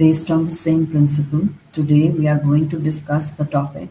Based on the same principle, today we are going to discuss the topic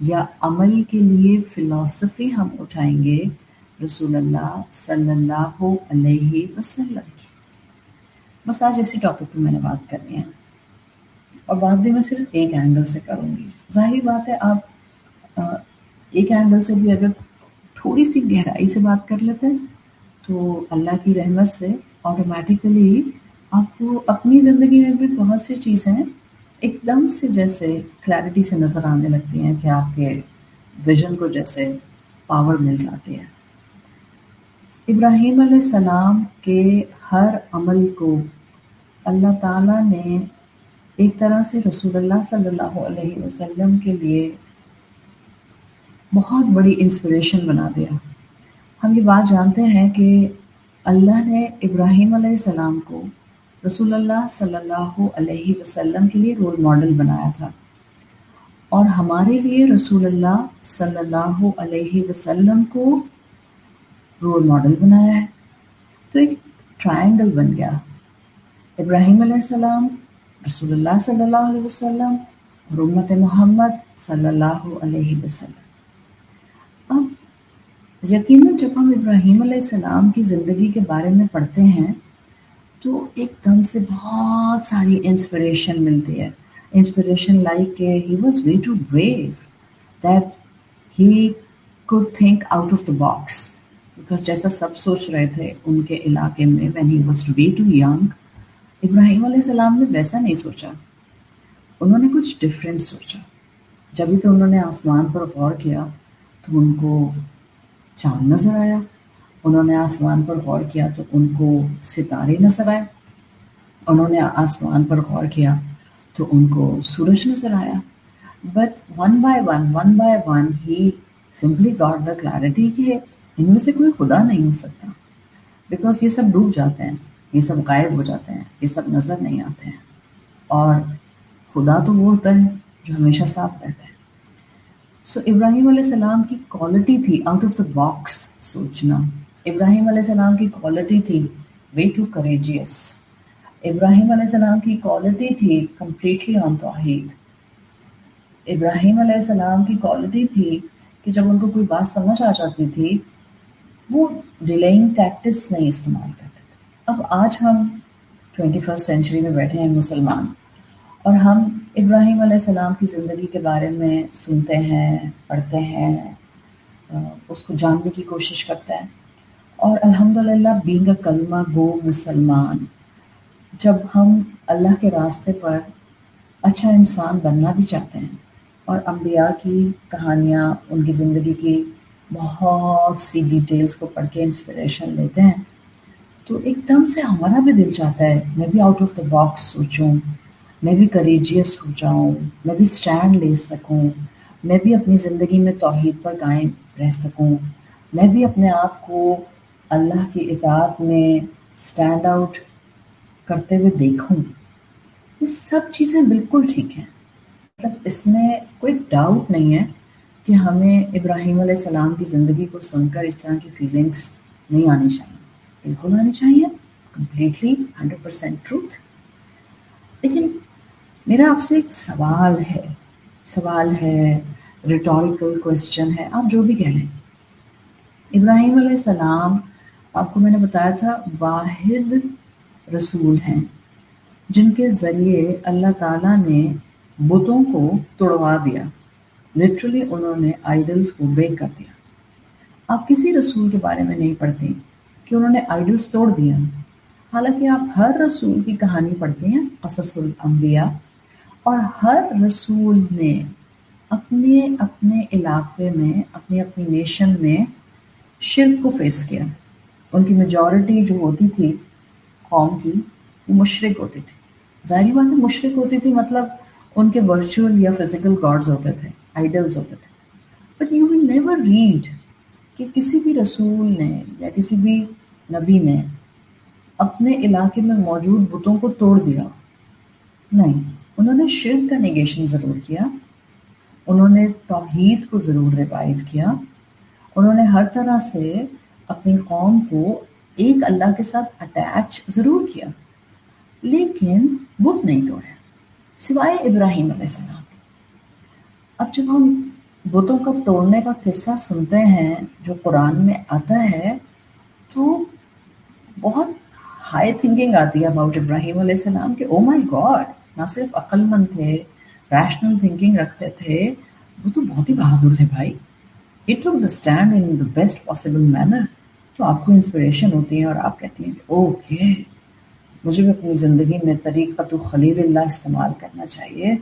یا عمل کے لیے فلسفی ہم اٹھائیں گے رسول اللہ صلی اللہ علیہ وسلم کی. بس آج اسی ٹاپک پہ میں نے بات کرنی ہے، اور بات بھی میں صرف ایک اینگل سے کروں گی. ظاہری بات ہے آپ ایک اینگل سے بھی اگر تھوڑی سی گہرائی سے بات کر لیتے ہیں تو اللہ کی رحمت سے آٹومیٹیکلی آپ کو اپنی زندگی میں بھی بہت سی چیزیں ایک دم سے جیسے کلیئرٹی سے نظر آنے لگتی ہیں کہ آپ کے ویژن کو جیسے پاور مل جاتی ہے. ابراہیم علیہ السلام کے ہر عمل کو اللہ تعالیٰ نے ایک طرح سے رسول اللہ صلی اللہ علیہ وسلم کے لیے بہت بڑی انسپریشن بنا دیا. ہم یہ بات جانتے ہیں کہ اللہ نے ابراہیم علیہ السلام کو رسول اللہ صلی اللہ علیہ وسلم کے لیے رول ماڈل بنایا تھا، اور ہمارے لیے رسول اللہ صلی اللہ علیہ وسلم کو رول ماڈل بنایا ہے. تو ایک ٹرائنگل بن گیا، ابراہیم علیہ السلام، رسول اللہ صلی اللہ علیہ وسلم اور امت محمد صلی اللہ علیہ وسلم. اب یقیناً جب ہم ابراہیم علیہ السلام کی زندگی کے بارے میں پڑھتے ہیں تو ایک دم سے بہت ساری انسپریشن ملتی ہے. انسپریشن لائک کہ he was way too brave that he could think out of the box, because جیسا سب سوچ رہے تھے ان کے علاقے میں when he was way too young، ابراہیم علیہ السلام نے ویسا نہیں سوچا، انہوں نے کچھ ڈفرینٹ سوچا. جبھی تو انہوں نے آسمان پر غور کیا تو ان کو چاند نظر آیا، انہوں نے آسمان پر غور کیا تو ان کو ستارے نظر آئے، انہوں نے آسمان پر غور کیا تو ان کو سورج نظر آیا. But one by one he simply got the clarity کہ ان میں سے کوئی خدا نہیں ہو سکتا، بیکاز یہ سب ڈوب جاتے ہیں، یہ سب غائب ہو جاتے ہیں، یہ سب نظر نہیں آتے ہیں، اور خدا تو وہ ہوتا ہے جو ہمیشہ ساتھ رہتا ہے. سو ابراہیم علیہ السلام کی کوالٹی تھی آؤٹ آف دا باکس سوچنا. ابراہیم علیہ السلام کی کوالٹی تھی وے ٹو کریجیس. ابراہیم علیہ السلام کی کوالٹی تھی کمپلیٹلی آن توحید. ابراہیم علیہ السلام کی کوالٹی تھی کہ جب ان کو کوئی بات سمجھ آ جاتی تھی وہ ڈیلیئنگ ٹیکٹس نہیں استعمال کرتے تھے. اب آج ہم 21 سینچری میں بیٹھے ہیں مسلمان، اور ہم ابراہیم علیہ السلام کی زندگی کے بارے میں سنتے ہیں، پڑھتے ہیں، اس کو جاننے کی کوشش کرتے ہیں، اور الحمدللہ بینگ اے کلمہ گو مسلمان، جب ہم اللہ کے راستے پر اچھا انسان بننا بھی چاہتے ہیں اور انبیاء کی کہانیاں، ان کی زندگی کی بہت سی ڈیٹیلز کو پڑھ کے انسپریشن لیتے ہیں، تو ایک دم سے ہمارا بھی دل چاہتا ہے میں بھی آؤٹ آف دا باکس سوچوں، میں بھی کریجیس ہو جاؤں، میں بھی سٹینڈ لے سکوں، میں بھی اپنی زندگی میں توحید پر قائم رہ سکوں، میں بھی اپنے آپ کو اللہ کی اطاعت میں سٹینڈ آؤٹ کرتے ہوئے دیکھوں. یہ سب چیزیں بالکل ٹھیک ہیں، مطلب اس میں کوئی ڈاؤٹ نہیں ہے کہ ہمیں ابراہیم علیہ السلام کی زندگی کو سن کر اس طرح کی فیلنگس نہیں آنی چاہیے، بالکل آنی چاہیے، کمپلیٹلی 100% ٹروتھ. لیکن میرا آپ سے ایک سوال ہے، ریٹوریکل کویسچن ہے، آپ جو بھی کہہ لیں. ابراہیم علیہ السلام، آپ کو میں نے بتایا تھا، واحد رسول ہیں جن کے ذریعے اللہ تعالیٰ نے بتوں کو توڑوا دیا. لٹرلی انہوں نے آئیڈلز کو بریک کر دیا. آپ کسی رسول کے بارے میں نہیں پڑھتے کہ انہوں نے آئیڈلز توڑ دیا، حالانکہ آپ ہر رسول کی کہانی پڑھتے ہیں، قصص الانبیاء، اور ہر رسول نے اپنے اپنے علاقے میں، اپنی اپنی نیشن میں شرک کو فیس کیا. ان کی میجورٹی جو ہوتی تھی قوم کی وہ مشرک ہوتی تھی. ظاہری بات ہے مشرک ہوتی تھی، مطلب ان کے ورچوئل یا فزیکل گاڈز ہوتے تھے، آئیڈلز ہوتے تھے. But you will never read کہ کسی بھی رسول نے یا کسی بھی نبی نے اپنے علاقے میں موجود بتوں کو توڑ دیا. نہیں، انہوں نے شرک کا نیگیشن ضرور کیا، انہوں نے توحید کو ضرور ریوائیو کیا، انہوں نے ہر طرح سے اپنی قوم کو ایک اللہ کے ساتھ اٹیچ ضرور کیا، لیکن بت نہیں توڑے سوائے ابراہیم علیہ السلام کے. اب جب ہم بتوں کا توڑنے کا قصہ سنتے ہیں جو قرآن میں آتا ہے تو بہت ہائی تھنکنگ آتی ہے اباؤٹ ابراہیم علیہ السلام کہ او مائی گاڈ، نہ صرف عقل مند تھے، ریشنل تھنکنگ رکھتے تھے، وہ تو بہت ہی بہادر تھے بھائی. He took the stand in the best possible manner. تو آپ کو انسپریشن ہوتی ہے اور آپ کہتی ہیں کہ اوکے، مجھے بھی اپنی زندگی میں طریقۃ خلیل اللہ استعمال کرنا چاہیے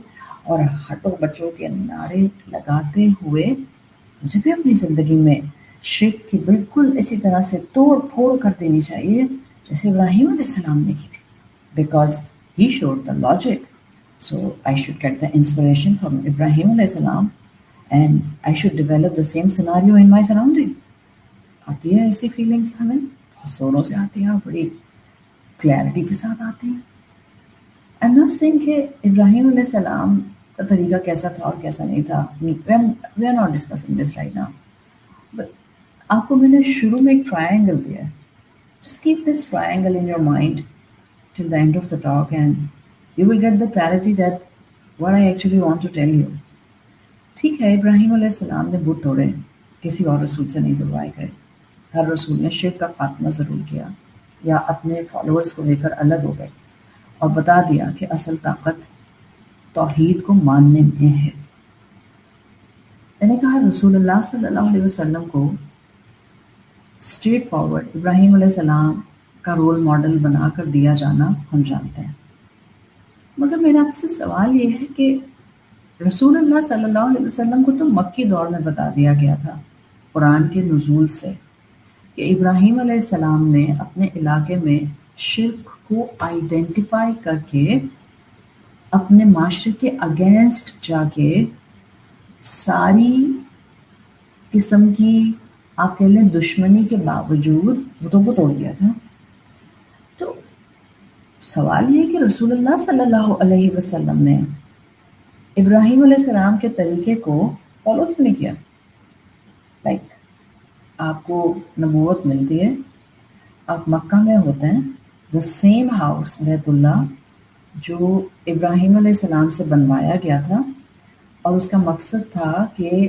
اور ہٹو بچوں کے نعرے لگاتے ہوئے مجھے بھی اپنی زندگی میں شرک کی بالکل اسی طرح سے توڑ پھوڑ کر دینی چاہیے جیسے ابراہیم علیہ السلام نے کی تھی. Because he showed the logic. So I should get the inspiration from Ibrahim علیہ السلام and I should develop the same scenario in my surrounding. آتی ہے ایسی فیلنگس ہمیں، بہت زوروں سے آتی ہیں اور بڑی کلیئرٹی کے ساتھ آتی ہیں. I'm not saying کہ ابراہیم علیہ السلام کا طریقہ کیسا تھا اور کیسا نہیں تھا. We are not discussing this right now. But آپ کو میں نے شروع میں ایک ٹرائنگل دیا ہے. Just keep this triangle in your mind till the end of the talk and you will get the clarity that what I actually want to tell you. ٹھیک ہے، ابراہیم علیہ السلام نے بت توڑے، کسی اور رسول سے نہیں توڑوائے گئے. ہر رسول نے شرک کا خاتمہ ضرور کیا یا اپنے فالوورز کو لے کر الگ ہو گئے اور بتا دیا کہ اصل طاقت توحید کو ماننے میں ہے. میں نے کہا رسول اللہ صلی اللہ علیہ وسلم کو اسٹریٹ فارورڈ ابراہیم علیہ السلام کا رول ماڈل بنا کر دیا جانا ہم جانتے ہیں، مگر میرا آپ سے سوال یہ ہے کہ رسول اللہ صلی اللہ علیہ وسلم کو تو مکی دور میں بتا دیا گیا تھا قرآن کے نزول سے کہ ابراہیم علیہ السلام نے اپنے علاقے میں شرک کو آئیڈینٹیفائی کر کے اپنے معاشرے کے اگینسٹ جا کے ساری قسم کی آپ کہہ لیں دشمنی کے باوجود بتوں کو توڑ دیا تھا. تو سوال یہ ہے کہ رسول اللہ صلی اللہ علیہ وسلم نے ابراہیم علیہ السلام کے طریقے کو فالو کیوں نہیں کیا؟ لائک آپ کو نبوت ملتی ہے، آپ مکہ میں ہوتے ہیں، دا سیم ہاؤس بیت اللہ جو ابراہیم علیہ السلام سے بنوایا گیا تھا اور اس کا مقصد تھا کہ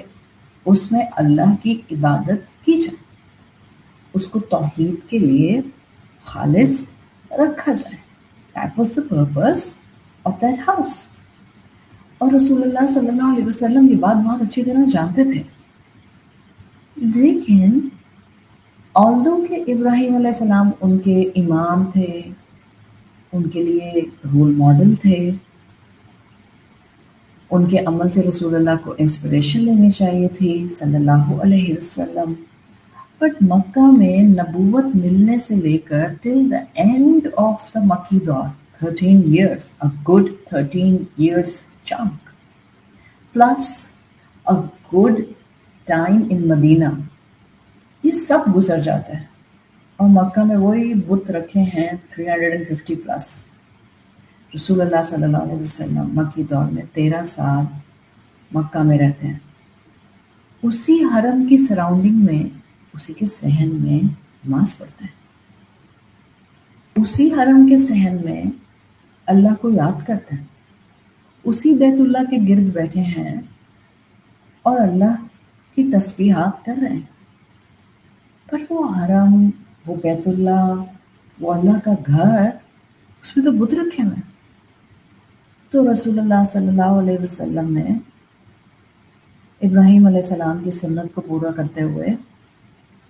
اس میں اللہ کی عبادت کی جائے، اس کو توحید کے لیے خالص رکھا جائے. That was the purpose of that house. اور رسول اللہ صلی اللہ علیہ وسلم یہ بات بہت اچھی طرح جانتے تھے. لیکن although کہ ابراہیم علیہ السلام ان کے امام تھے، ان کے لیے رول ماڈل تھے، ان کے عمل سے رسول اللہ کو انسپریشن لینی چاہیے تھی صلی اللہ علیہ وسلم، بٹ مکہ میں نبوت ملنے سے لے کر ٹل دا اینڈ آف دا مکی دور 13 years, a good 13 years chunk, plus a good time in مدینہ، یہ سب گزر جاتا ہے اور مکہ میں وہی بت رکھے ہیں 350 پلس. رسول اللہ صلی اللہ علیہ وسلم مکی دور میں 13 سال مکہ میں رہتے ہیں، اسی حرم کی سراؤنڈنگ میں، اسی کے صحن میں نماز پڑھتے ہیں، اسی حرم کے صحن میں اللہ کو یاد کرتے ہیں، اسی بیت اللہ کے گرد بیٹھے ہیں اور اللہ کی تسبیحات کر رہے ہیں. پر وہ حرم، وہ بیت اللہ، وہ اللہ کا گھر، اس میں تو بت رکھے ہوئے ہیں. تو رسول اللہ صلی اللہ علیہ وسلم نے ابراہیم علیہ السلام کی سنت کو پورا کرتے ہوئے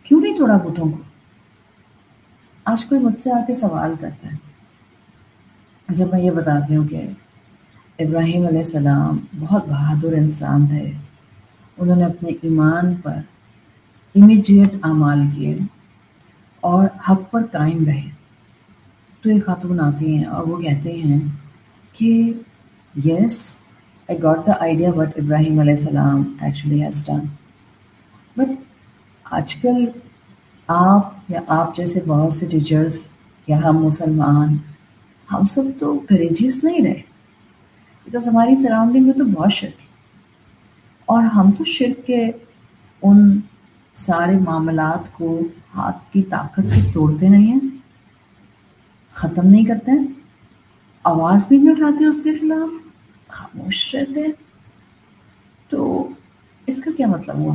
کیوں نہیں توڑا بتوں کو؟ آج کوئی مجھ سے آ کے سوال کرتا ہے، جب میں یہ بتاتی ہوں کہ ابراہیم علیہ السلام بہت بہادر انسان تھے، انہوں نے اپنے ایمان پر امیجیٹ اعمال کیے اور حق پر قائم رہے، تو ایک خاتون آتی ہیں اور وہ کہتے ہیں کہ یس I got the idea what Ibrahim علیہ السلام actually has done. بٹ آج کل آپ یا آپ جیسے بہت سے ٹیچرز یا ہم مسلمان، ہم سب تو کریجیس نہیں رہے، بیکاز ہماری سراؤنڈنگ میں تو بہت شرک ہے اور ہم تو شرک کے ان سارے معاملات کو ہاتھ کی طاقت سے توڑتے نہیں ہیں، ختم نہیں کرتے ہیں، آواز بھی نہیں اٹھاتے اس کے خلاف، خاموش رہتے ہیں. تو اس کا کیا مطلب ہوا؟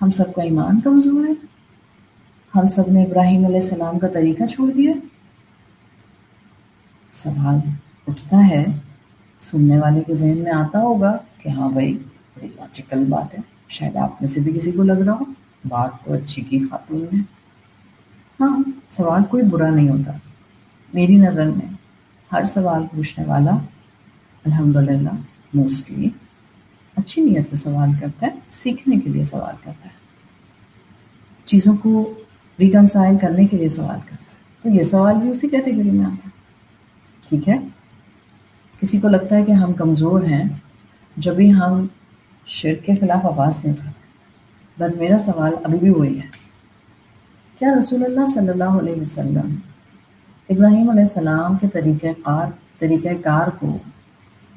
ہم سب کا ایمان کمزور ہے؟ ہم سب نے ابراہیم علیہ السلام کا طریقہ چھوڑ دیا؟ سوال اٹھتا ہے، سننے والے کے ذہن میں آتا ہوگا کہ ہاں بھائی، بڑی لاجیکل بات ہے، شاید آپ میں سے بھی کسی کو لگ رہا ہو بات تو اچھی کی خاتون نے۔ ہاں، سوال کوئی برا نہیں ہوتا میری نظر میں۔ ہر سوال پوچھنے والا الحمدللہ موسٹلی اچھی نیت سے سوال کرتا ہے، سیکھنے کے لیے سوال کرتا ہے، چیزوں کو ریکنسائل کرنے کے لیے سوال کرتا ہے، تو یہ سوال بھی اسی کیٹیگری میں آتا ہے۔ ٹھیک ہے، کسی کو لگتا ہے کہ ہم کمزور ہیں جب بھی ہم شرک کے خلاف آواز نہیں اٹھاتے، بٹ میرا سوال ابھی بھی وہی ہے، کیا رسول اللہ صلی اللہ علیہ وسلم ابراہیم علیہ السلام کے طریقہ کار کو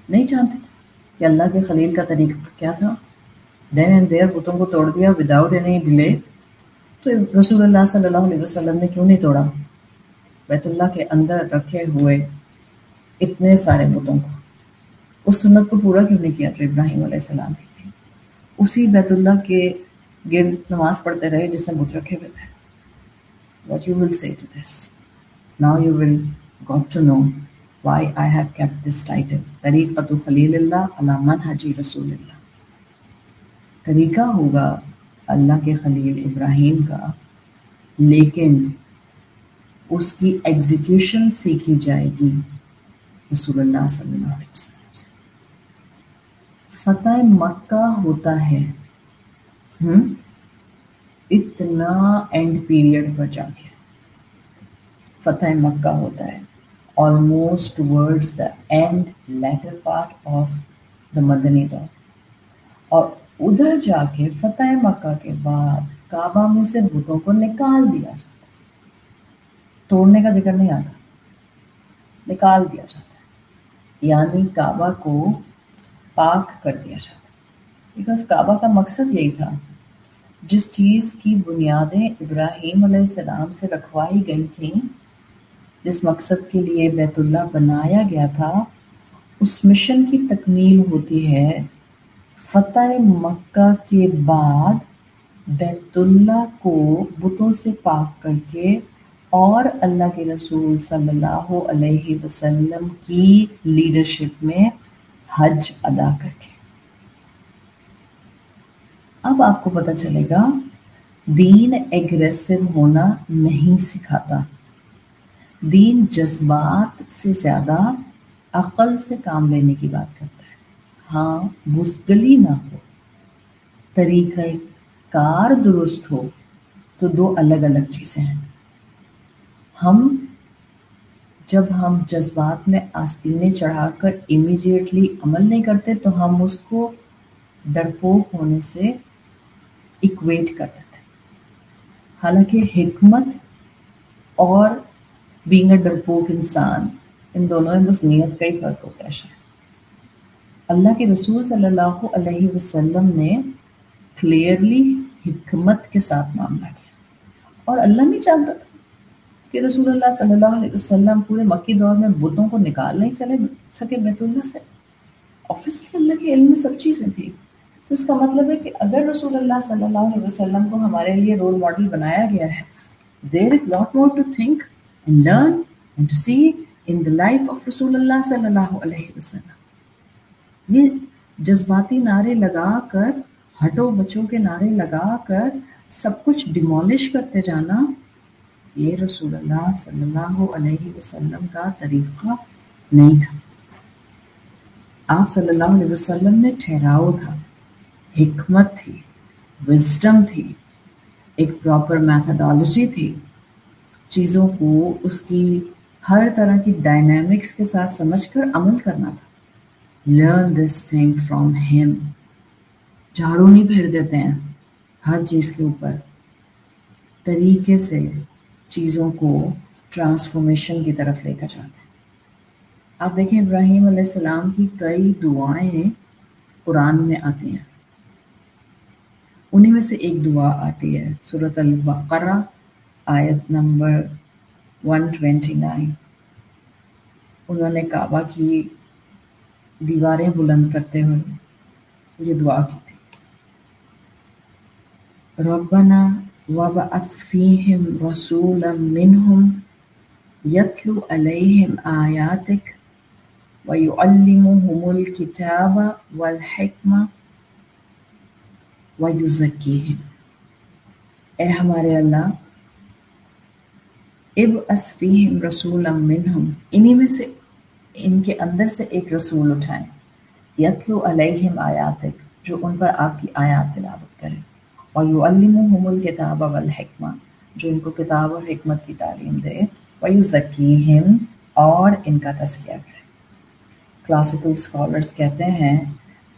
نہیں جانتے تھے کہ اللہ کے خلیل کا طریقہ کیا تھا؟ دین اینڈ دیئر بتوں کو توڑ دیا وداؤٹ اینی ڈیلے۔ تو رسول اللہ صلی اللہ علیہ وسلم نے کیوں نہیں توڑا بیت اللہ کے اندر رکھے ہوئے اتنے سارے بتوں کو؟ اس سنت کو پورا کیوں نہیں کیا جو ابراہیم علیہ السلام کی تھی؟ اسی بیت اللہ کے گرد نماز پڑھتے رہے جس میں بت رکھے ہوئے تھے۔ What you will say to this? Now you will got to know why I have kept this title, طریقۃ خلیل اللہ علی منہج رسول اللہ۔ طریقہ ہوگا اللہ کے خلیل ابراہیم کا، لیکن اس کی ایگزیکیوشن سیکھی جائے گی رسول اللہ صلی اللہ علیہ وسلم سے۔ فتح مکہ ہوتا ہے اتنا اینڈ پیریڈ پر جا کے، فتح مکہ ہوتا ہے almost towards the and later part of the مدنی دور، اور ادھر جا کے فتح مکہ کے بعد کعبہ میں سے بتوں کو نکال دیا جاتا ہے۔ توڑنے کا ذکر نہیں آتا، نکال دیا جاتا ہے، یعنی کعبہ کو پاک کر دیا جاتا ہے، بیکاز کعبہ کا مقصد یہی تھا، جس چیز کی بنیادیں ابراہیم علیہ السلام سے رکھوائی گئی تھیں، جس مقصد کے لیے بیت اللہ بنایا گیا تھا، اس مشن کی تکمیل ہوتی ہے فتح مکہ کے بعد بیت اللہ کو بتوں سے پاک کر کے اور اللہ کے رسول صلی اللہ علیہ وسلم کی لیڈرشپ میں حج ادا کر کے۔ اب آپ کو پتہ چلے گا دین ایگریسو ہونا نہیں سکھاتا، دین جذبات سے زیادہ عقل سے کام لینے کی بات کرتا ہے۔ ہاں، بزدلی نہ ہو، طریقہ کار درست ہو، تو دو الگ الگ چیزیں ہیں۔ جب ہم جذبات میں آستینیں چڑھا کر امیجیٹلی عمل نہیں کرتے تو ہم اس کو ڈرپوک ہونے سے ایکویٹ کر دیتے ہیں، حالانکہ حکمت اور بینگ اے ڈرپوک انسان، ان دونوں میں بس نیت کا ہی فرق ہوتا ہے شاید۔ اللہ کے رسول صلی اللہ علیہ وسلم نے کلیئرلی حکمت کے ساتھ معاملہ کیا، اور اللہ نہیں چاہتا تھا کہ رسول اللہ صلی اللہ علیہ وسلم پورے مکی دور میں بتوں کو نکال نہیں سکے بیت اللہ سے۔ آبویسلی اللہ کے علم میں سب چیزیں تھیں، تو اس کا مطلب ہے کہ اگر رسول اللہ صلی اللہ علیہ وسلم کو ہمارے لیے رول ماڈل بنایا گیا ہے، there is lot more to think and learn and to see in the life of رسول اللہ صلی اللہ علیہ وسلم۔ یہ جذباتی نعرے لگا کر، ہٹو بچوں کے نعرے لگا کر سب کچھ ڈیمولش کرتے جانا، یہ رسول اللہ صلی اللہ علیہ وسلم کا طریقہ نہیں تھا۔ آپ صلی اللہ علیہ وسلم میں ٹھہراؤ تھا، حکمت تھی، وزڈم تھی، ایک پراپر میتھڈالوجی تھی، چیزوں کو اس کی ہر طرح کی ڈائنامکس کے ساتھ سمجھ کر عمل کرنا تھا۔ لرن دس تھنگ فرام ہم۔ جھاڑو نہیں پھیر دیتے ہیں ہر چیز کے اوپر، طریقے سے چیزوں کو ٹرانسفارمیشن کی طرف لے کر جاتے ہیں۔ آپ دیکھیں ابراہیم علیہ السلام کی کئی دعائیں قرآن میں آتی ہیں، انہی میں سے ایک دعا آتی ہے سورۃ البقرہ آیت نمبر 129۔ انہوں نے کعبہ کی دیواریں بلند کرتے ہوئے یہ دعا کی تھی، ربنا وابعث فیہم رسولا منہم یتلو علیہم آیاتک وَيُعَلِّمُهُمُ الْكِتَابَ وَالْحِکْمَةَ وَيُزَكِّيهِمْ، اے ہمارے اللہ ابعث فیہم رسولا منہم، انہی میں سے ان کے اندر سے ایک رسول اٹھائیں، یتلو علیہم آیاتک، جو ان پر آپ کی آیات تلاوت کرے، وَيُعَلِّمُهُمُ الْكِتَابَ وَالْحِکْمَةَ، جو ان کو کتاب اور حکمت کی تعلیم دے، وَيُزَكِّيهِمْ، اور ان کا تزکیہ کرے۔ کلاسیکل اسکالرس کہتے ہیں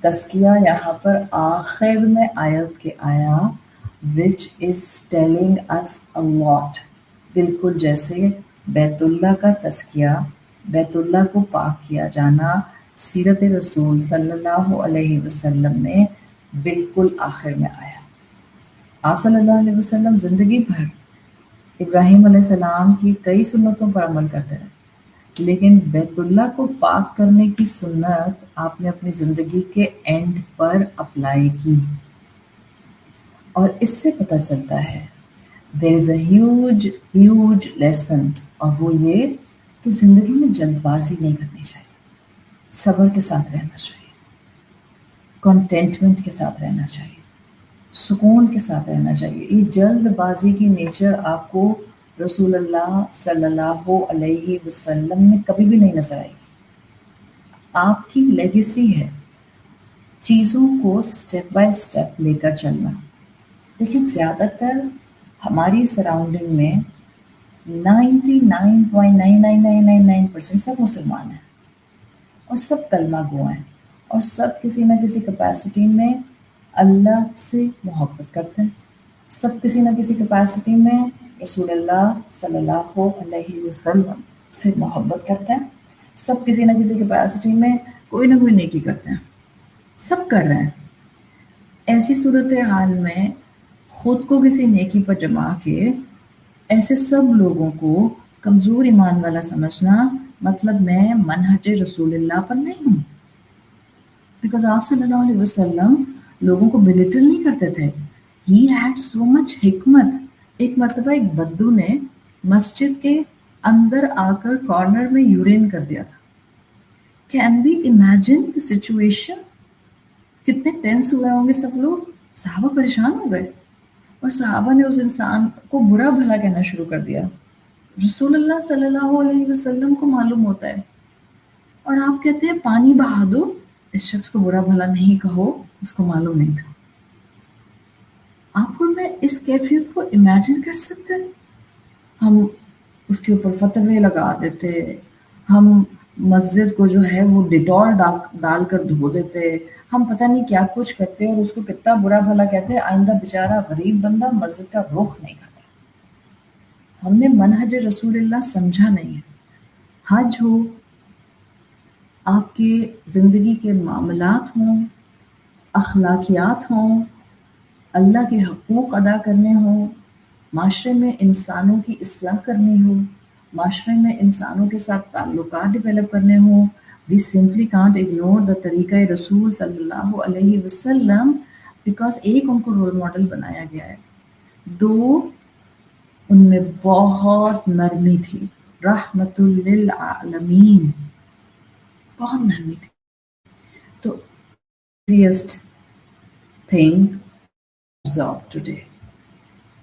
تزکیہ یہاں پر آخر میں آیت کے آیا which is telling us a lot، بالکل جیسے بیت اللہ کا تزکیہ، بیت اللہ کو پاک کیا جانا سیرت رسول صلی اللہ علیہ وسلم میں بالکل آخر میں آیا۔ آپ صلی اللہ علیہ وسلم زندگی بھر ابراہیم علیہ السلام کی کئی سنتوں پر عمل کرتے رہے، لیکن بیت اللہ کو پاک کرنے کی سنت آپ نے اپنی زندگی کے اینڈ پر اپلائی کی، اور اس سے پتہ چلتا ہے there is a huge lesson، اور وہ یہ کہ زندگی میں جلد بازی نہیں کرنی چاہیے، صبر کے ساتھ رہنا چاہیے، کنٹینٹمنٹ کے ساتھ رہنا چاہیے، سکون کے ساتھ رہنا چاہیے۔ یہ جلد بازی کی نیچر آپ کو رسول اللہ صلی اللہ علیہ وسلم میں کبھی بھی نہیں نظر آئی۔ آپ کی لیگیسی ہے چیزوں کو سٹیپ بائی سٹیپ لے کر چلنا۔ دیکھیں زیادہ تر ہماری سراؤنڈنگ میں 99.99999% سب مسلمان ہیں، اور سب کلمہ گو ہیں، اور سب کسی نہ کسی کیپیسٹی میں اللہ سے محبت کرتے ہیں، سب کسی نہ کسی کیپیسٹی میں رسول اللہ صلی اللہ علیہ وسلم سے محبت کرتے ہیں، سب کسی نہ کسی کیپیسٹی میں کوئی نہ کوئی نیکی کرتے ہیں، سب کر رہے ہیں۔ ایسی صورتحال میں خود کو کسی نیکی پر جما کے ایسے سب لوگوں کو کمزور ایمان والا سمجھنا، مطلب میں منہج رسول اللہ پر نہیں ہوں، بیکاز آپ صلی اللہ علیہ وسلم لوگوں کو بلیٹل نہیں کرتے تھے۔ He had so much حکمت۔ ایک مرتبہ ایک بدو نے مسجد کے اندر آ کر کارنر میں یورین کر دیا تھا۔ Can we imagine the situation؟ کتنے ٹینس ہوئے ہوں گے سب لوگ، صحابہ پریشان ہو گئے، اور صحابہ نے اس انسان کو برا بھلا کہنا شروع کر دیا۔ رسول اللہ صلی اللہ علیہ وسلم کو معلوم ہوتا ہے، اور آپ کہتے ہیں پانی بہا دو، اس شخص کو برا بھلا نہیں کہو، اس کو معلوم نہیں تھا۔ آپ اور میں اس کیفیت کو امیجن کر سکتے ہیں؟ ہم اس کے اوپر فتوے لگا دیتے، ہم مسجد کو جو ہے وہ ڈیٹول ڈال کر دھو دیتے، ہم پتہ نہیں کیا کچھ کرتے اور اس کو کتنا برا بھلا کہتے، آئندہ بیچارہ غریب بندہ مسجد کا رخ نہیں کرتا۔ ہم نے منہج رسول اللہ سمجھا نہیں ہے۔ حج ہو، آپ کے زندگی کے معاملات ہوں، اخلاقیات ہوں، اللہ کے حقوق ادا کرنے ہوں، معاشرے میں انسانوں کی اصلاح کرنی ہو، معاشرے میں انسانوں کے ساتھ تعلقات ڈیولپ کرنے ہوں، we simply can't ignore the طریقہ رسول صلی اللہ علیہ وسلم، بیکاز ایک ان کو رول ماڈل بنایا گیا ہے، دو ان میں بہت نرمی تھی، رحمت للعالمین، بہت نرمی تھی۔ تو easiest thing observe today،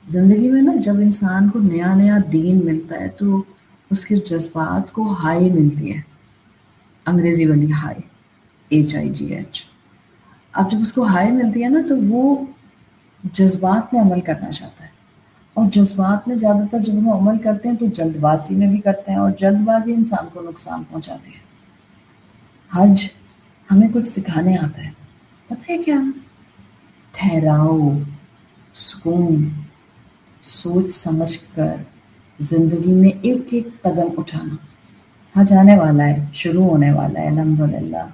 زندگی میں نا جب انسان کو نیا نیا دین ملتا ہے تو اس کے جذبات کو ہائی ملتی ہے، انگریزی والی ہائی، HIGH۔ اب جب اس کو ہائی ملتی ہے نا تو وہ جذبات میں عمل کرنا چاہتا ہے، اور جذبات میں زیادہ تر جب ہم عمل کرتے ہیں تو جلد بازی میں بھی کرتے ہیں، اور جلد بازی انسان کو نقصان پہنچاتی ہے۔ حج ہمیں کچھ سکھانے آتا ہے، پتہ ہے کیا؟ ٹھہراؤ، سکون، سوچ سمجھ کر زندگی میں ایک ایک قدم اٹھانا۔ حج آنے والا ہے، شروع ہونے والا ہے، الحمدللہ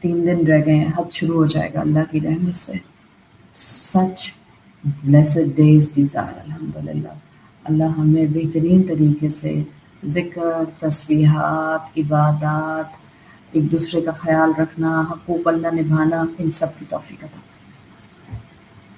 3 دن رہ گئے ہیں، حج شروع ہو جائے گا اللہ کی رحمت سے۔ سچ blessed days these are، الحمدللہ۔ اللہ ہمیں بہترین طریقے سے ذکر، تسبیحات، عبادات، ایک دوسرے کا خیال رکھنا، حقوق اللہ نبھانا، ان سب کی توفیق عطا۔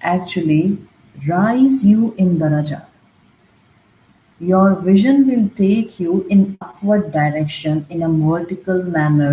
actually rise you in darajat. Your vision will take you in upward direction in a vertical manner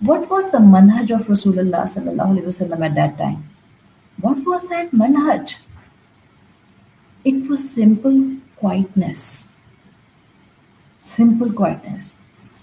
What was the manhaj of Rasulullah sallallahu alaihi wasallam at that time? What was that manhaj? It was simple quietness. Simple quietness.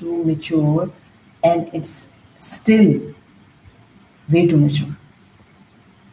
too mature and it's still way too mature।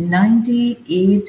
98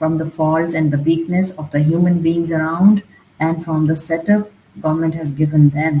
from the faults and the weakness of the human beings around and from the setup government has given them.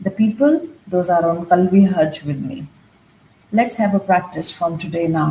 The people, those are on Qalbi Hajj with me. Let's have a practice from today now.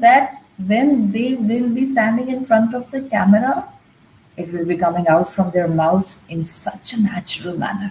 that when they will be standing in front of the camera, it will be coming out from their mouths in such a natural manner.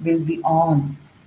will be on,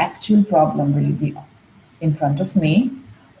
actual problem will be in front of me,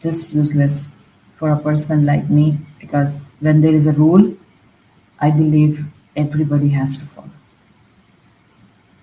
just useless for a person like me, because when there is a rule, I believe everybody has to follow.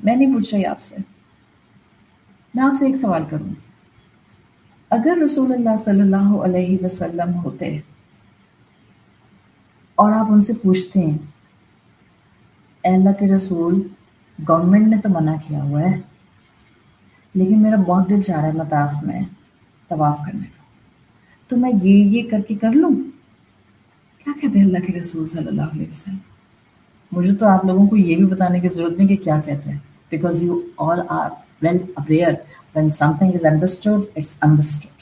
میں نہیں پوچھ رہی آپ سے، میں آپ سے ایک سوال کروں. اگر رسول اللہ صلی اللہ علیہ وسلم ہوتے اور آپ ان سے پوچھتے ہیں اے اللہ کے رسول، گورنمنٹ نے تو منع کیا ہوا ہے لیکن میرا بہت دل چاہ رہا ہے مطاف میں طواف کرنے کا، تو میں یہ کر کے کر لوں؟ کیا کہتے ہیں اللہ کے رسول صلی اللہ علیہ وسلم؟ مجھے تو آپ لوگوں کو یہ بھی بتانے کی ضرورت نہیں کہ کیا کہتے ہیں، because you all are well aware when something is understood, it's understood.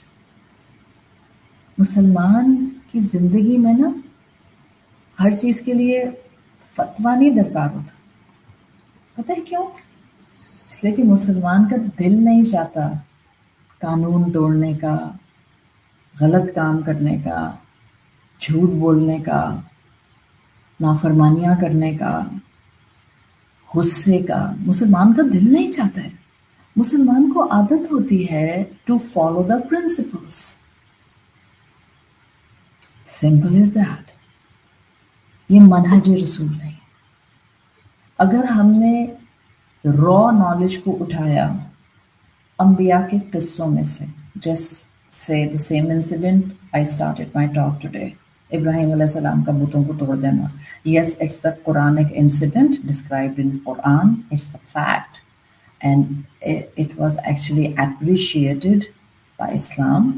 مسلمان کی زندگی میں نا ہر چیز کے لیے فتویٰ نہیں درکار ہوتا. پتہ ہے کیوں؟ اس لیے کہ مسلمان کا دل نہیں چاہتا قانون توڑنے کا، غلط کام کرنے کا، جھوٹ بولنے کا، نافرمانیاں کرنے کا، غصے کا. مسلمان کا دل نہیں چاہتا ہے. مسلمان کو عادت ہوتی ہے to follow the principles. Simple as that. یہ منہج رسول نہیں. اگر ہم نے را نالج کو اٹھایا انبیاء کے قصوں میں سے، جیسے the same incident I started my talk today, ابراہیم علیہ السلام کا بتوں کو توڑ دینا. Yes, it's the Quranic incident described in Quran. It's a fact. And it was actually appreciated by Islam.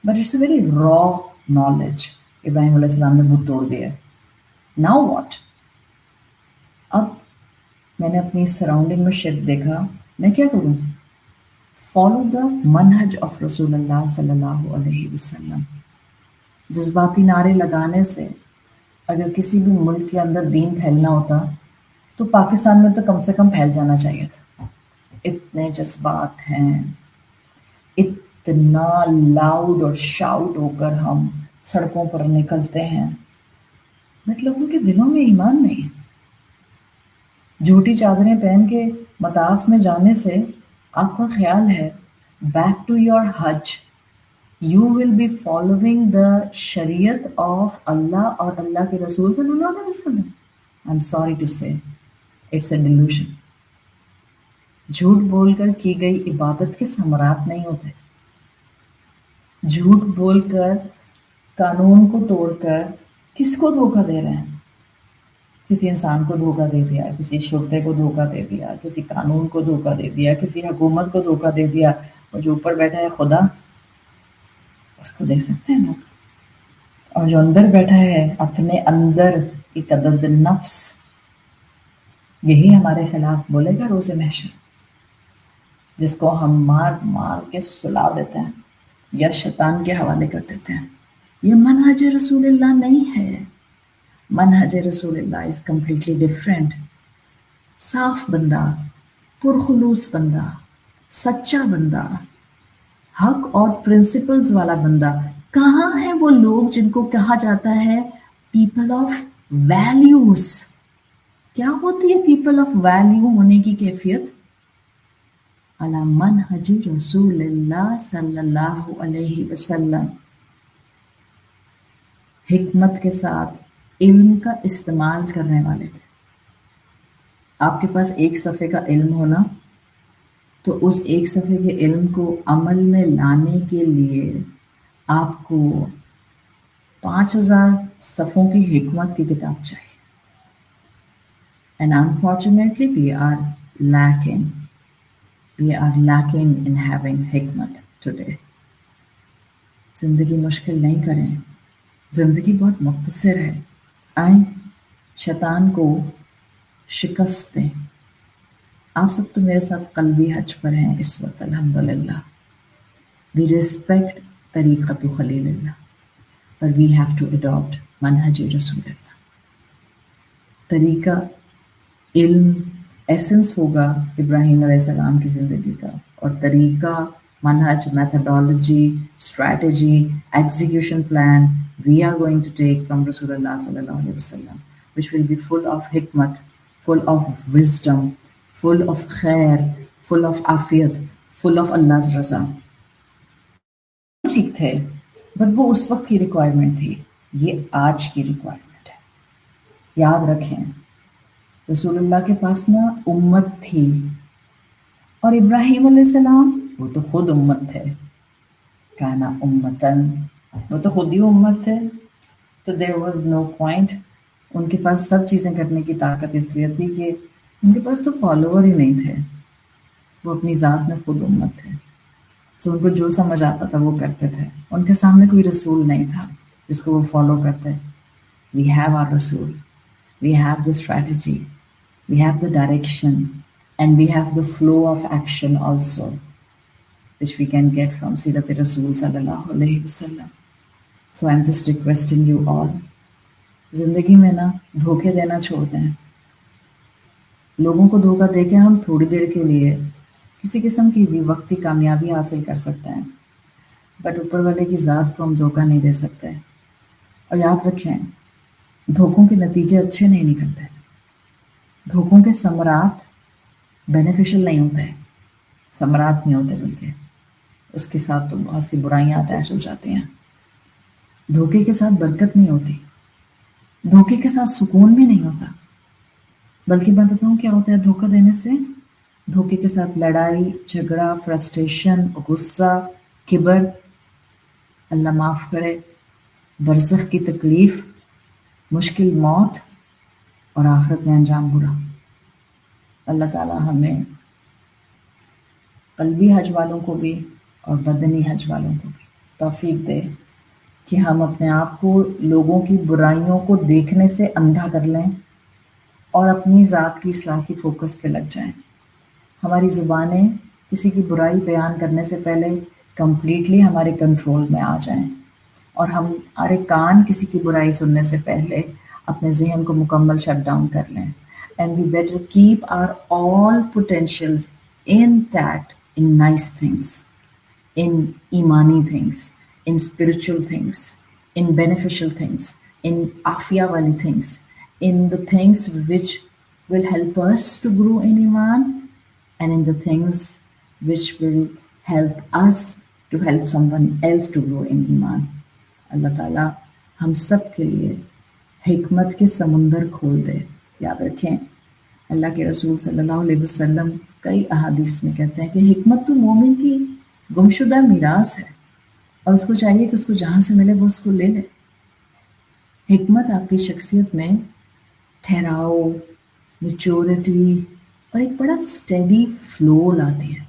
But it's a very raw knowledge. ابراہیم علیہ السلام نے بت توڑ دیا. Now what? اب میں نے اپنی سراؤنڈنگ میں شفٹ دیکھا، میں کیا کروں؟ فالو دا منہج آف رسول اللہ صلی اللہ علیہ وسلم. جذباتی نعرے لگانے سے اگر کسی بھی ملک کے اندر دین پھیلنا ہوتا تو پاکستان میں تو کم سے کم پھیل جانا چاہیے تھا. اتنے جذبات ہیں، اتنا لاؤڈ اور شاؤٹ ہو کر ہم سڑکوں پر نکلتے ہیں، بٹ لوگوں کے دلوں میں ایمان نہیں. جھوٹی چادریں پہن کے مطاف میں جانے سے آپ کا خیال ہے بیک ٹو یور حج you will be following the شریعت آف اللہ اور اللہ کے رسول صلی اللہ علیہ وسلم. آئی ایم سوری ٹو سے اٹس اے ڈیلوژن. جھوٹ بول کر کی گئی عبادت کے ثمرات نہیں ہوتے. جھوٹ بول کر، قانون کو توڑ کر کس کو دھوکہ دے رہے ہیں؟ کسی انسان کو دھوکہ دے دیا، کسی شعبے کو دھوکہ دے دیا، کسی قانون کو دھوکہ دے دیا، کسی حکومت کو دھوکہ دے دیا. اور جو اوپر بیٹھا ہے خدا، اس کو دے سکتے ہیں نا. اور جو اندر بیٹھا ہے اپنے اندر ایک عدد نفس، یہی ہمارے خلاف بولے گا روز محشر، جس کو ہم مار مار کے سلا دیتے ہیں یا شیطان کے حوالے کر دیتے ہیں. یہ منہج رسول اللہ نہیں ہے. منہج رسول اللہ از کمپلیٹلی ڈفرینٹ. صاف بندہ، پرخلوص بندہ، سچا بندہ، حق اور پرنسپلز والا بندہ. کہاں ہیں وہ لوگ جن کو کہا جاتا ہے پیپل آف ویلیوز؟ کیا ہوتی ہے پیپل آف ویلیو ہونے کی کیفیت؟ علی منہج رسول اللہ صلی اللہ علیہ وسلم. حکمت کے ساتھ علم کا استعمال کرنے والے تھے. آپ کے پاس ایک صفحے کا علم ہونا تو اس ایک صفحے کے علم کو عمل میں لانے کے لیے آپ کو 5000 صفحوں کی حکمت کی کتاب چاہیے. And unfortunately we are lacking. We are lacking in having حکمت today. زندگی مشکل نہیں کریں، زندگی بہت مختصر ہے. آئیں شیطان کو شکست دیں. آپ سب تو میرے ساتھ قلبی حج پر ہیں اس وقت الحمدللہ. We respect طریقۃ Khalil Allah but we have to adopt منہج رسول اللہ. طریقہ علم ایسنس ہوگا ابراہیم علیہ السلام کی زندگی کا، اور طریقہ، منہج، methodology, strategy, execution plan we are going to take from Rasulullah sallallahu alaihi wasallam, which will be full of hikmat, full of wisdom, full of khair, full of afiyat, full of Allah's raza. ٹھیک تھے but وہ اس وقت کی requirement تھی، یہ آج کی requirement ہے. یاد رکھیں رسول اللہ کے پاس نا امت تھی اور ابراہیم علیہ السلام وہ تو خود امت تھے، کانا امتن، وہ تو خود ہی امت تھے، تو دیر واز نو پوائنٹ. ان کے پاس سب چیزیں کرنے کی طاقت اس لیے تھی کہ ان کے پاس تو فالوور ہی نہیں تھے، وہ اپنی ذات میں خود امت تھے. تو ان کو جو سمجھ آتا تھا وہ کرتے تھے. ان کے سامنے کوئی رسول نہیں تھا جس کو وہ فالو کرتے. وی ہیو آر رسول، we have the strategy, we have the direction, and we have the flow of action also which we can get from سیرت رسول صلی اللہ علیہ وسلم. So I'm just requesting you all، زندگی میں نا دھوکے دینا چھوڑ دیں. لوگوں کو دھوکہ دے کے ہم تھوڑی دیر کے لیے کسی قسم کی بھی وقتی کامیابی حاصل کر سکتے ہیں، بٹ اوپر والے کی ذات کو ہم دھوکہ نہیں دے سکتے. اور یاد رکھیں، دھوکوں کے نتیجے اچھے نہیں نکلتے، دھوکوں کے ثمرات بینیفیشل نہیں ہوتے، ثمرات نہیں ہوتے، بلکہ اس کے ساتھ تو بہت سی برائیاں اٹیچ ہو جاتی ہیں. دھوکے کے ساتھ برکت نہیں ہوتی، دھوکے کے ساتھ سکون بھی نہیں ہوتا. بلکہ میں بتاؤں کیا ہوتا ہے دھوکہ دینے سے؟ دھوکے کے ساتھ لڑائی جھگڑا، فرسٹریشن، غصہ، کبر، اللہ معاف کرے، برزخ کی تکلیف، مشکل موت، اور آخرت میں انجام برا. اللہ تعالیٰ ہمیں قلبی حج والوں کو بھی اور بدنی حج والوں کو بھی توفیق دے کہ ہم اپنے آپ کو لوگوں کی برائیوں کو دیکھنے سے اندھا کر لیں اور اپنی ذات کی اصلاح کی فوکس پہ لگ جائیں. ہماری زبانیں کسی کی برائی بیان کرنے سے پہلے کمپلیٹلی ہمارے کنٹرول میں آ جائیں، اور ہمارے کان کسی کی برائی سننے سے پہلے اپنے ذہن کو مکمل شٹ ڈاؤن کر لیں. And we better keep our all potentials intact in nice things, in imani things, in spiritual things, in beneficial things, in afia wali things, in the things which will help us to grow in iman, and in the things which will help us to help someone else to grow in iman. اللہ تعالیٰ ہم سب کے لیے حکمت کے سمندر کھول دے. یاد رکھیں، اللہ کے رسول صلی اللہ علیہ وسلم کئی احادیث میں کہتے ہیں کہ حکمت تو مومن کی گمشدہ میراث ہے، اور اس کو چاہیے کہ اس کو جہاں سے ملے وہ اس کو لے لے. حکمت آپ کی شخصیت میں ٹھہراؤ، میچورٹی اور ایک بڑا اسٹیڈی فلو لاتی ہے.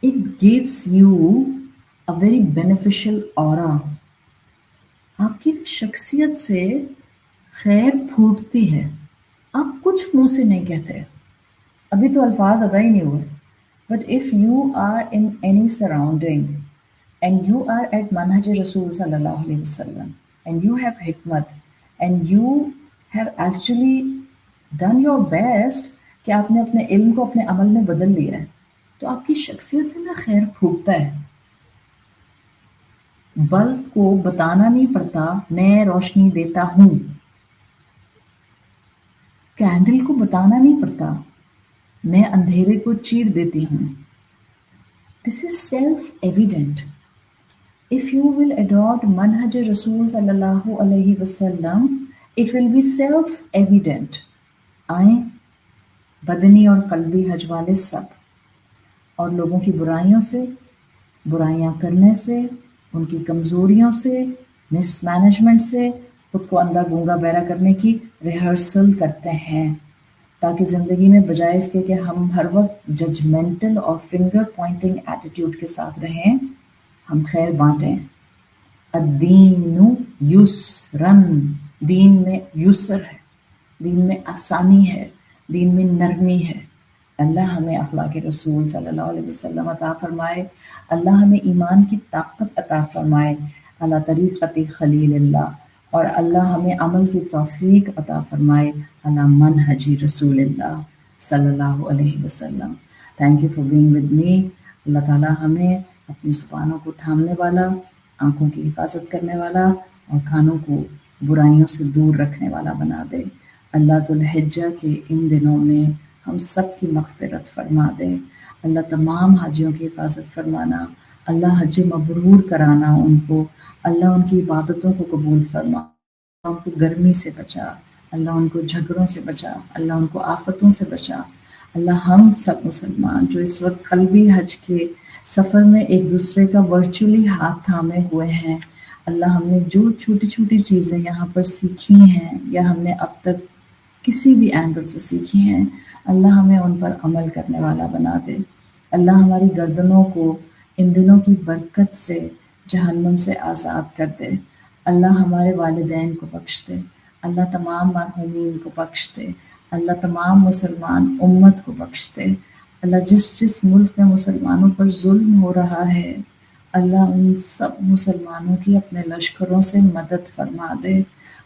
It gives you a very beneficial aura. آپ کی شخصیت سے خیر پھوٹتی ہے. آپ کچھ منہ سے نہیں کہتے، ابھی تو الفاظ ادا ہی نہیں ہوئے، but if you are in any surrounding and you are at منہج رسول صلی اللہ علیہ وسلم اینڈ یو ہیو حکمت and you have actually done your best کہ آپ نے اپنے علم کو اپنے عمل میں بدل لیا ہے، تو آپ کی شخصیت سے نا خیر پھوٹتا ہے. بلب کو بتانا نہیں پڑتا میں روشنی دیتا ہوں، کینڈل کو بتانا نہیں پڑتا میں اندھیرے کو چیر دیتی ہوں. This is self evident. If you will adapt منہج رسول صلی اللہ علیہ وسلم it will be self evident. آئیں بدنی اور قلبی حج والے سب، اور لوگوں کی برائیوں سے، برائیاں کرنے سے، ان کی کمزوریوں سے، مس مینجمنٹ سے خود کو اندھا گونگا بہرا کرنے کی ریہرسل کرتے ہیں، تاکہ زندگی میں بجائے اس کے کہ ہم ہر وقت ججمنٹل اور فنگر پوائنٹنگ ایٹیٹیوڈ کے ساتھ رہیں، ہم خیر بانٹیں. الدین یسرن، دین میں یسر ہے، دین میں آسانی ہے، دین میں نرمی ہے. اللہ ہمیں اخلاق رسول صلی اللہ علیہ وسلم عطا فرمائے، اللہ ہمیں ایمان کی طاقت عطا فرمائے اللہ طریقت خلیل اللہ، اور اللہ ہمیں عمل کی توفیق عطا فرمائے اللہ منہج رسول اللہ صلی اللہ علیہ وسلم. Thank you for being with me. اللہ تعالیٰ ہمیں اپنی زبانوں کو تھامنے والا، آنکھوں کی حفاظت کرنے والا، اور کانوں کو برائیوں سے دور رکھنے والا بنا دے. اللہ ذو الحجہ کے ان دنوں میں ہم سب کی مغفرت فرما دے. اللہ تمام حاجیوں کی حفاظت فرمانا، اللہ حج مبرور کرانا ان کو، اللہ ان کی عبادتوں کو قبول فرما، ان کو گرمی سے بچا، اللہ ان کو جھگڑوں سے بچا، اللہ ان کو آفتوں سے بچا، اللہ ہم سب مسلمان جو اس وقت قلبی حج کے سفر میں ایک دوسرے کا ورچولی ہاتھ تھامے ہوئے ہیں، اللہ ہم نے جو چھوٹی چھوٹی چیزیں یہاں پر سیکھی ہیں یا ہم نے اب تک کسی بھی اینگل سے سیکھی ہیں، اللہ ہمیں ان پر عمل کرنے والا بنا دے۔ اللہ ہماری گردنوں کو ان دنوں کی برکت سے جہنم سے آزاد کر دے۔ اللہ ہمارے والدین کو بخش دے، اللہ تمام مرحومین کو بخش دے، اللہ تمام مسلمان امت کو بخش دے۔ اللہ جس ملک میں مسلمانوں پر ظلم ہو رہا ہے، اللہ ان سب مسلمانوں کی اپنے لشکروں سے مدد فرما دے۔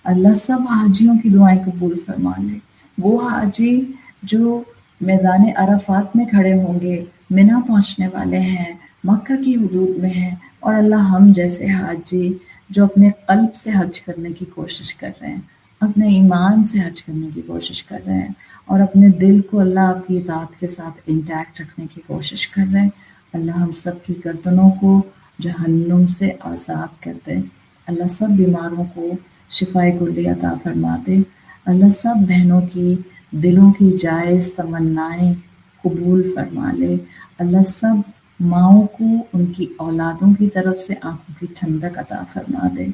اللہ سب حاجیوں کی دعائیں قبول فرما لے۔ وہ حاجی جو میدان عرفات میں کھڑے ہوں گے، منا پہنچنے والے ہیں، مکہ کی حدود میں ہیں، اور اللہ ہم جیسے حاجی جو اپنے قلب سے حج کرنے کی کوشش کر رہے ہیں، اپنے ایمان سے حج کرنے کی کوشش کر رہے ہیں، اور اپنے دل کو اللہ آپ کی اطاعت کے ساتھ انٹیکٹ رکھنے کی کوشش کر رہے ہیں، اللہ ہم سب کی گردنوں کو جہنم سے آزاد کر دے۔ اللہ سب بیماروں کو شفائے کلی عطا فرما دے۔ اللہ سب بہنوں کی دلوں کی جائز تمنائیں قبول فرما لے۔ اللہ سب ماؤں کو ان کی اولادوں کی طرف سے آنکھوں کی ٹھنڈک عطا فرما دے۔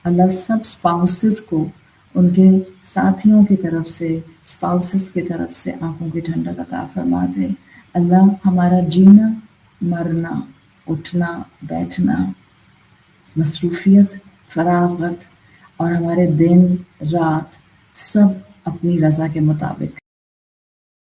اللہ سب سپاؤسز کو ان کے ساتھیوں کی طرف سے، سپاؤسز کی طرف سے آنکھوں کی ٹھنڈک عطا فرما دے۔ اللہ ہمارا جینا، مرنا، اٹھنا، بیٹھنا، مصروفیت، فراغت اور ہمارے دن رات سب اپنی رضا کے مطابق